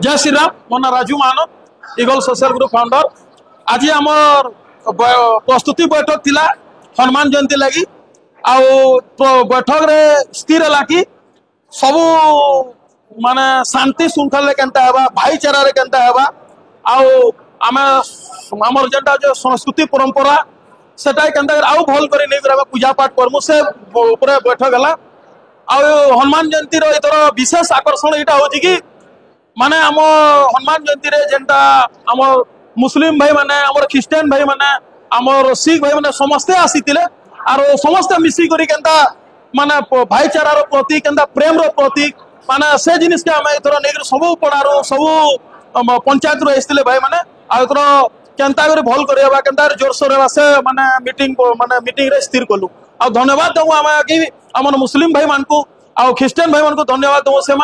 जय श्री राम मो ना Raju Mahanand eagle social group founder. आज आमर प्रस्तुति बैठक थिला हनुमान जयंती लगी बैठक रे स्थिर है कि सबू माने शांति श्रृंखला केनता हेबा भाईचारा रे केनता हेबा आमे आमर जेंटा जो संस्कृति परंपरा सेटा केनता आउ भल करी नै करबा पूजा पाठ करमु से ऊपर बैठक हला। हनुमान जयंती रो इतर विशेष आकर्षण एटा होची कि माने आम हनुमान जयंती रे जेंटा आम मुस्लिम भाई माने आम ख्रिस्टियन भाई माने आम सिख भाई माने समस्ते आसीतिले आरो समस्ते मिसी करी केनता माने भाईचारा रो प्रतीक केनता प्रेम रो प्रतीक माने से जिनिस के आम इतर नै सबु पड़ारो सबु पंचायत रो आइतिले भाई माने आ इतर केनता करी भल करबा केनता जोरसोर हेबा से माने मीटिंग रे स्थिर कलु। आ धन्यवाद दउ आम कि आम मुस्लिम भाई मानकू आ ख्रिस्टियन भाई मानकू धन्यवाद दउ से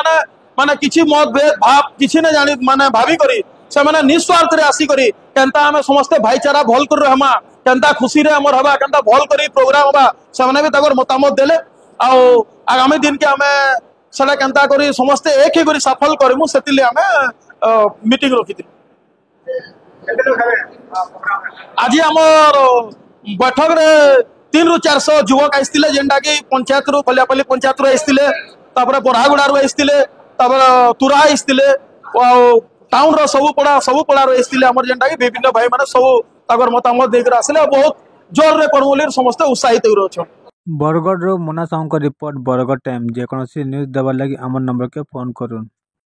माने किछि मतभेद भाव किछि न जानी माने भाभी करी से माने निस्वार्थ रे आसी करी केनता हमें समस्ते भाईचारा भल कर रहमा केनता खुशी रे हमर हबा केनता भल करी प्रोग्राम हबा से माने भी ताकर मतामत देले आगामी दिन के हमें सडा केनता करी समस्ते एक ही करी सफल करमु सेतिले हमें मीटिंग रखिथि। आज हमर बैठक रे 300 ରୁ 400 युवक आइतिले जेंडा कि पंचायत रो खलियापल्ली पंचायत रो आइतिले तापर बरहागुड़ा रो आइतिले तापर तुरा आइतिले टाउन रो सब पड़ा रो आइतिले हमर जेंडा कि विभिन्न भाई माने सब ताकर मतामत देकर आसले बहुत जोर रे करमुली समस्त उत्साहित हो छ। बरगढ़ रो मोना साहू का रिपोर्ट बरगढ़ टाइम जे कोनोसी न्यूज़ देबार लागि हमर नंबर के फोन करूँ।